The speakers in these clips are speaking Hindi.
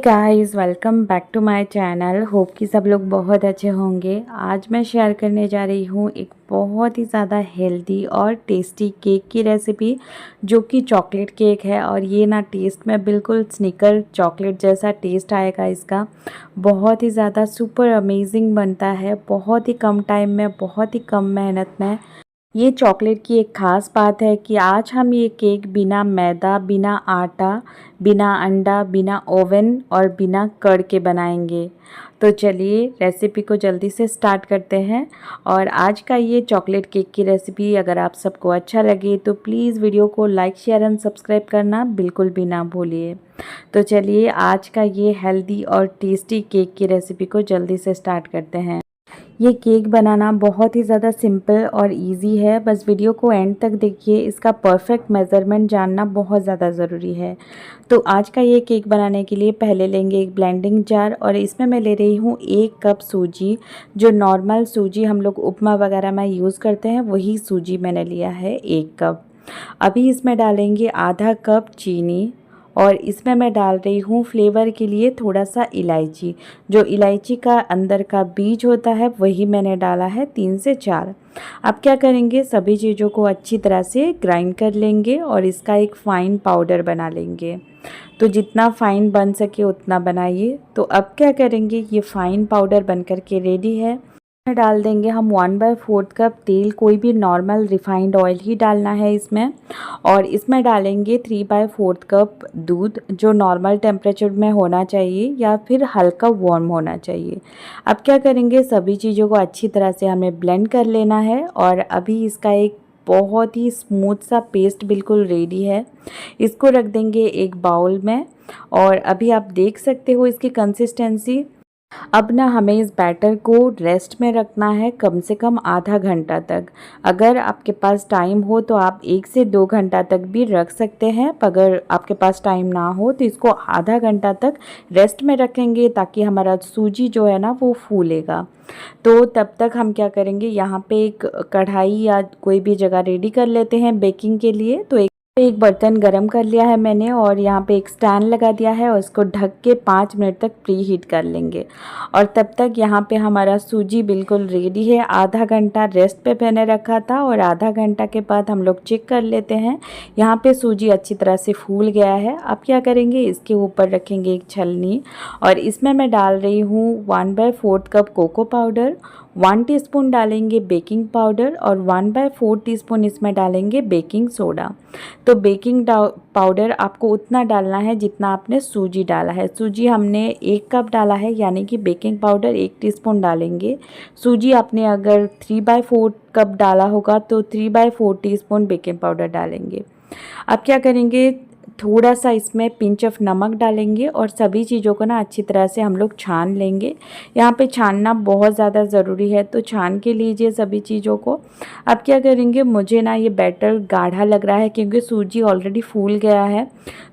Guys welcome back to my channel. Hope कि सब लोग बहुत अच्छे होंगे। आज मैं शेयर करने जा रही हूँ एक बहुत ही ज़्यादा हेल्दी और टेस्टी केक की रेसिपी, जो कि चॉकलेट केक है। और ये ना टेस्ट में बिल्कुल स्निकर चॉकलेट जैसा टेस्ट आएगा इसका। बहुत ही ज़्यादा सुपर अमेजिंग बनता है, बहुत ही कम टाइम में, बहुत ही कम मेहनत में। ये चॉकलेट की एक ख़ास बात है कि आज हम ये केक बिना मैदा, बिना आटा, बिना अंडा, बिना ओवन और बिना कर्ड के बनाएंगे। तो चलिए रेसिपी को जल्दी से स्टार्ट करते हैं। और आज का ये चॉकलेट केक की रेसिपी अगर आप सबको अच्छा लगे तो प्लीज़ वीडियो को लाइक, शेयर एंड सब्सक्राइब करना बिल्कुल भी ना भूलिए। तो चलिए आज का ये हेल्दी और टेस्टी केक की रेसिपी को जल्दी से स्टार्ट करते हैं। ये केक बनाना बहुत ही ज़्यादा सिंपल और इजी है। बस वीडियो को एंड तक देखिए, इसका परफेक्ट मेज़रमेंट जानना बहुत ज़्यादा ज़रूरी है। तो आज का ये केक बनाने के लिए पहले लेंगे एक ब्लेंडिंग जार, और इसमें मैं ले रही हूँ 1 कप सूजी। जो नॉर्मल सूजी हम लोग उपमा वगैरह में यूज़ करते हैं, वही सूजी मैंने लिया है 1 कप। अभी इसमें डालेंगे आधा कप चीनी, और इसमें मैं डाल रही हूँ फ्लेवर के लिए थोड़ा सा इलायची। जो इलायची का अंदर का बीज होता है वही मैंने डाला है 3 से 4। अब क्या करेंगे, सभी चीज़ों को अच्छी तरह से ग्राइंड कर लेंगे और इसका एक फ़ाइन पाउडर बना लेंगे। तो जितना फ़ाइन बन सके उतना बनाइए। तो अब क्या करेंगे, ये फ़ाइन पाउडर बन कर के रेडी है। इसमें डाल देंगे हम 1/4 कप तेल, कोई भी नॉर्मल रिफाइंड ऑयल ही डालना है इसमें। और इसमें डालेंगे 3/4 कप दूध, जो नॉर्मल टेम्परेचर में होना चाहिए या फिर हल्का वार्म होना चाहिए। अब क्या करेंगे, सभी चीज़ों को अच्छी तरह से हमें ब्लेंड कर लेना है। और अभी इसका एक बहुत ही स्मूथ सा पेस्ट बिल्कुल रेडी है। इसको रख देंगे एक बाउल में। और अभी आप देख सकते हो इसकी कंसिस्टेंसी। अब ना हमें इस बैटर को रेस्ट में रखना है कम से कम आधा घंटा तक। अगर आपके पास टाइम हो तो आप 1 से 2 घंटा तक भी रख सकते हैं। अगर आपके पास टाइम ना हो तो इसको आधा घंटा तक रेस्ट में रखेंगे, ताकि हमारा सूजी जो है ना वो फूलेगा। तो तब तक हम क्या करेंगे, यहाँ पे एक कढ़ाई या कोई भी जगह रेडी कर लेते हैं बेकिंग के लिए। तो एक बर्तन गरम कर लिया है मैंने, और यहाँ पे एक स्टैंड लगा दिया है, और इसको ढक के 5 मिनट तक प्री हीट कर लेंगे। और तब तक यहाँ पे हमारा सूजी बिल्कुल रेडी है। आधा घंटा रेस्ट पे मैंने रखा था, और आधा घंटा के बाद हम लोग चेक कर लेते हैं। यहाँ पे सूजी अच्छी तरह से फूल गया है। अब क्या करेंगे, इसके ऊपर रखेंगे एक छलनी, और इसमें मैं डाल रही हूँ 1/4 कप कोको पाउडर, 1 टीस्पून डालेंगे बेकिंग पाउडर, और 1/4 टीस्पून इसमें डालेंगे बेकिंग सोडा। तो बेकिंग पाउडर आपको उतना डालना है जितना आपने सूजी डाला है। सूजी हमने 1 कप डाला है, यानी कि बेकिंग पाउडर 1 टीस्पून डालेंगे। सूजी आपने अगर 3/4 कप डाला होगा तो 3/4 टीस्पून बेकिंग पाउडर डालेंगे। अब क्या करेंगे, थोड़ा सा इसमें पिंच ऑफ नमक डालेंगे, और सभी चीज़ों को ना अच्छी तरह से हम लोग छान लेंगे। यहाँ पे छानना बहुत ज़्यादा ज़रूरी है, तो छान के लीजिए सभी चीज़ों को। अब क्या करेंगे, मुझे ना ये बैटर गाढ़ा लग रहा है क्योंकि सूजी ऑलरेडी फूल गया है।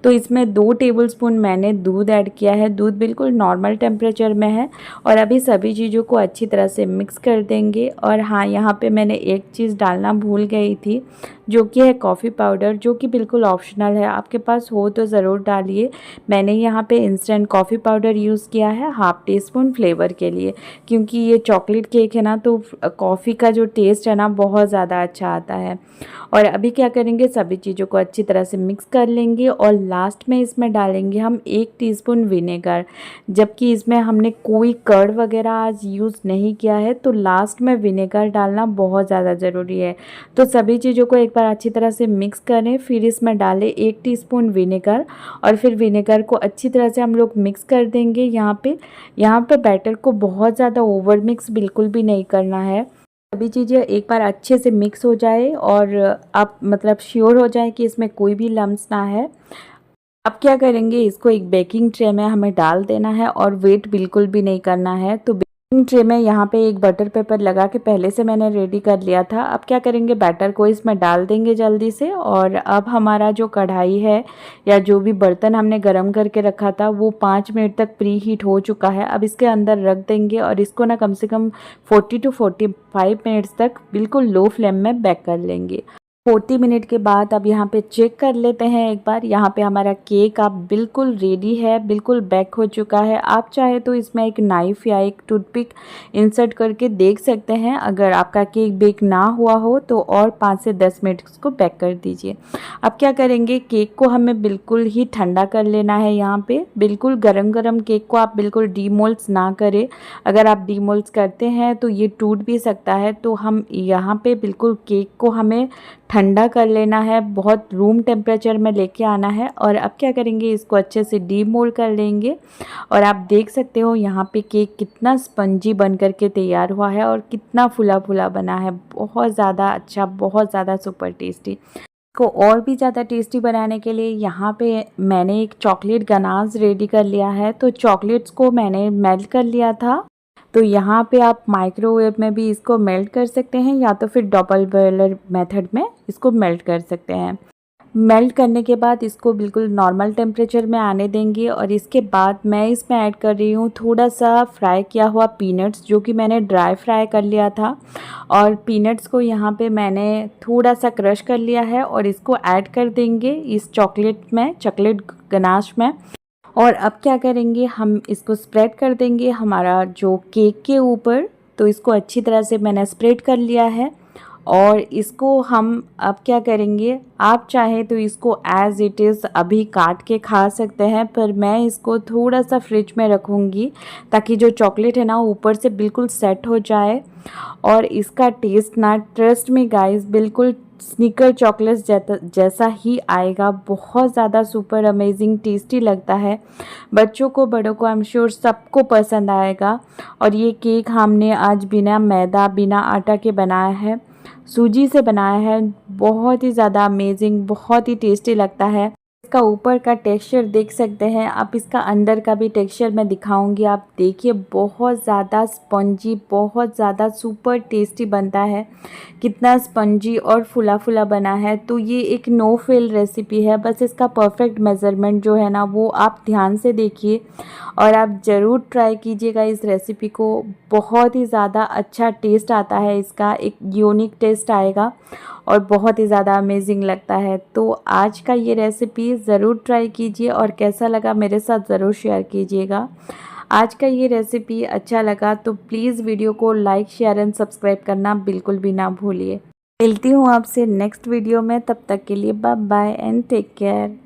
तो इसमें 2 टेबलस्पून मैंने दूध ऐड किया है। दूध बिल्कुल नॉर्मल टेम्परेचर में है। और अभी सभी चीज़ों को अच्छी तरह से मिक्स कर देंगे। और हाँ, यहाँ पे मैंने एक चीज़ डालना भूल गई थी, जो कि है कॉफ़ी पाउडर, जो कि बिल्कुल ऑप्शनल है। आपके पास हो तो ज़रूर डालिए। मैंने यहाँ पे इंस्टेंट कॉफ़ी पाउडर यूज़ किया है 1/2 टीस्पून फ्लेवर के लिए, क्योंकि ये चॉकलेट केक है ना, तो कॉफ़ी का जो टेस्ट है ना बहुत ज़्यादा अच्छा आता है। और अभी क्या करेंगे, सभी चीज़ों को अच्छी तरह से मिक्स कर लेंगे, और लास्ट में इसमें डालेंगे हम 1 टीस्पून विनेगर। जबकि इसमें हमने कोई कर्ड वगैरह आज यूज़ नहीं किया है, तो लास्ट में विनेगर डालना बहुत ज़्यादा ज़रूरी है। तो सभी चीज़ों को एक बार अच्छी तरह से मिक्स करें, फिर इसमें डालें 1 टीस्पून विनेगर, और फिर विनेगर को अच्छी तरह से हम लोग मिक्स कर देंगे। यहाँ पे बैटर को बहुत ज़्यादा ओवर मिक्स बिल्कुल भी नहीं करना है। सभी चीज़ें एक बार अच्छे से मिक्स हो जाए, और आप मतलब श्योर हो जाए कि इसमें कोई भी लम्स ना है। अब क्या करेंगे, इसको एक बेकिंग ट्रे में हमें डाल देना है, और वेट बिल्कुल भी नहीं करना है। तो बेकिंग ट्रे में यहाँ पे एक बटर पेपर लगा के पहले से मैंने रेडी कर लिया था। अब क्या करेंगे, बैटर को इसमें डाल देंगे जल्दी से। और अब हमारा जो कढ़ाई है या जो भी बर्तन हमने गर्म करके रखा था, वो 5 मिनट तक प्री हीट हो चुका है। अब इसके अंदर रख देंगे, और इसको ना कम से कम 40 to 45 मिनट्स तक बिल्कुल लो फ्लेम में बेक कर लेंगे। 40 मिनट के बाद अब यहाँ पे चेक कर लेते हैं एक बार। यहाँ पे हमारा केक अब बिल्कुल रेडी है, बिल्कुल बेक हो चुका है। आप चाहे तो इसमें एक नाइफ़ या एक टूथपिक इंसर्ट करके देख सकते हैं। अगर आपका केक बेक ना हुआ हो तो और 5 से 10 मिनट इसको बेक कर दीजिए। अब क्या करेंगे, केक को हमें बिल्कुल ही ठंडा कर लेना है। यहाँ पे बिल्कुल गरम केक को आप बिल्कुल डीमोल्ड्स ना करें। अगर आप डीमोल्ड्स करते हैं तो ये टूट भी सकता है। तो हम यहाँ पे बिल्कुल केक को हमें ठंडा कर लेना है, बहुत रूम टेम्परेचर में लेके आना है। और अब क्या करेंगे, इसको अच्छे से डीमोल्ड कर लेंगे। और आप देख सकते हो यहाँ पे केक कितना स्पंजी बन करके तैयार हुआ है और कितना फुला फुला बना है। बहुत ज़्यादा अच्छा, बहुत ज़्यादा सुपर टेस्टी। को और भी ज़्यादा टेस्टी बनाने के लिए यहाँ पे मैंने एक चॉकलेट गनाश रेडी कर लिया है। तो चॉकलेट्स को मैंने मेल्ट कर लिया था। तो यहाँ पे आप माइक्रोवेव में भी इसको मेल्ट कर सकते हैं या तो फिर डबल बॉयलर मेथड में इसको मेल्ट कर सकते हैं। मेल्ट करने के बाद इसको बिल्कुल नॉर्मल टेम्परेचर में आने देंगे। और इसके बाद मैं इसमें ऐड कर रही हूँ थोड़ा सा फ्राई किया हुआ पीनट्स, जो कि मैंने ड्राई फ्राई कर लिया था। और पीनट्स को यहाँ पे मैंने थोड़ा सा क्रश कर लिया है और इसको ऐड कर देंगे इस चॉकलेट में, चॉकलेट गनाश में। और अब क्या करेंगे, हम इसको स्प्रेड कर देंगे हमारा जो केक के ऊपर। तो इसको अच्छी तरह से मैंने स्प्रेड कर लिया है। और इसको हम अब क्या करेंगे, आप चाहें तो इसको एज़ इट इज़ अभी काट के खा सकते हैं, पर मैं इसको थोड़ा सा फ्रिज में रखूँगी ताकि जो चॉकलेट है ना ऊपर से बिल्कुल सेट हो जाए। और इसका टेस्ट ना, ट्रस्ट मी गाइस, बिल्कुल स्निकर चॉकलेट जैसा ही आएगा। बहुत ज़्यादा सुपर अमेजिंग टेस्टी लगता है। बच्चों को, बड़ों को, आई एम श्योर सबको पसंद आएगा। और ये केक हमने आज बिना मैदा, बिना आटा के बनाया है, सूजी से बनाया है। बहुत ही ज़्यादा अमेजिंग, बहुत ही टेस्टी लगता है। इसका ऊपर का टेक्सचर देख सकते हैं आप, इसका अंदर का भी टेक्सचर मैं दिखाऊंगी। आप देखिए, बहुत ज़्यादा स्पंजी, बहुत ज़्यादा सुपर टेस्टी बनता है। कितना स्पंजी और फुला फुला बना है। तो ये एक नो फेल रेसिपी है। बस इसका परफेक्ट मेज़रमेंट जो है ना वो आप ध्यान से देखिए और आप ज़रूर ट्राई कीजिएगा इस रेसिपी को। बहुत ही ज़्यादा अच्छा टेस्ट आता है इसका, एक यूनिक टेस्ट आएगा और बहुत ही ज़्यादा अमेजिंग लगता है। तो आज का ये रेसिपी ज़रूर ट्राई कीजिए और कैसा लगा मेरे साथ ज़रूर शेयर कीजिएगा। आज का ये रेसिपी अच्छा लगा तो प्लीज़ वीडियो को लाइक, शेयर एंड सब्सक्राइब करना बिल्कुल भी ना भूलिए। मिलती हूँ आपसे नेक्स्ट वीडियो में, तब तक के लिए bye bye and take care.